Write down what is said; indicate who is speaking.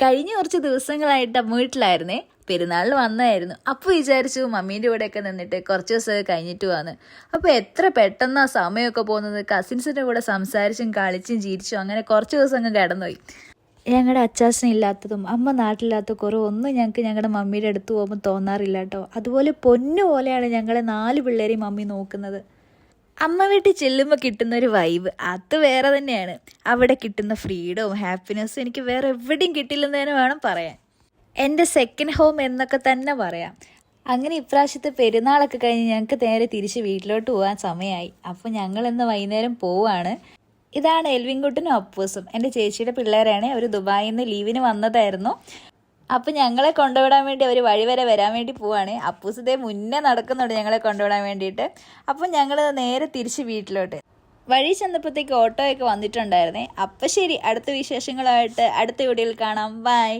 Speaker 1: കഴിഞ്ഞ കുറച്ച് ദിവസങ്ങളായിട്ട് അമ്മ വീട്ടിലായിരുന്നേ. പെരുന്നാളിന് വന്നായിരുന്നു. അപ്പോൾ വിചാരിച്ചു മമ്മീൻ്റെ കൂടെയൊക്കെ നിന്നിട്ട് കുറച്ച് ദിവസമൊക്കെ കഴിഞ്ഞിട്ട് വന്ന്. അപ്പോൾ എത്ര പെട്ടെന്ന് ആ സമയമൊക്കെ പോകുന്നത്. കസിൻസിൻ്റെ കൂടെ സംസാരിച്ചും കളിച്ചും ചിരിച്ചും അങ്ങനെ കുറച്ച് ദിവസം അങ്ങ് കിടന്നുപോയി. ഞങ്ങളുടെ അച്ചാച്ചനില്ലാത്തതും അമ്മ നാട്ടിലില്ലാത്ത കുറവൊന്നും ഞങ്ങൾക്ക് ഞങ്ങളുടെ മമ്മിയുടെ അടുത്ത് പോകുമ്പോൾ തോന്നാറില്ല കേട്ടോ. അതുപോലെ പൊന്നു പോലെയാണ് ഞങ്ങളെ 4 പിള്ളേരെയും മമ്മി നോക്കുന്നത്. അമ്മ വീട്ടിൽ ചെല്ലുമ്പോൾ കിട്ടുന്ന ഒരു വൈബ് അത് വേറെ തന്നെയാണ്. അവിടെ കിട്ടുന്ന ഫ്രീഡവും ഹാപ്പിനെസ്സും എനിക്ക് വേറെ എവിടെയും കിട്ടില്ലെന്ന് തന്നെ വേണം പറയാൻ. എൻ്റെ സെക്കൻഡ് ഹോം എന്നൊക്കെ തന്നെ പറയാം. അങ്ങനെ ഇപ്രാവശ്യത്തെ പെരുന്നാളൊക്കെ കഴിഞ്ഞ് ഞങ്ങൾക്ക് നേരെ തിരിച്ച് വീട്ടിലോട്ട് പോകാൻ സമയമായി. അപ്പോൾ ഞങ്ങൾ ഇന്ന് വൈകുന്നേരം പോവാണ്. ഇതാണ് എൽവിൻകുട്ടനും അപ്പൂസും, എൻ്റെ ചേച്ചിയുടെ പിള്ളേരാണ്. അവർ ദുബായിൽ നിന്ന് ലീവിന് വന്നതായിരുന്നു. അപ്പം ഞങ്ങളെ കൊണ്ടുവിടാൻ വേണ്ടി അവർ വഴി വരെ വരാൻ വേണ്ടി പോവാണ്. അപ്പൂസ് ഇതേ മുന്നേ നടക്കുന്നുണ്ട് ഞങ്ങളെ കൊണ്ടുവിടാൻ വേണ്ടിയിട്ട്. അപ്പം ഞങ്ങൾ നേരെ തിരിച്ച് വീട്ടിലോട്ട്. വഴി ചെന്നപ്പോഴത്തേക്ക് ഓട്ടോയൊക്കെ വന്നിട്ടുണ്ടായിരുന്നേ. അപ്പം ശരി, അടുത്ത വിശേഷങ്ങളായിട്ട് അടുത്ത വീഡിയോയിൽ കാണാം. ബൈ.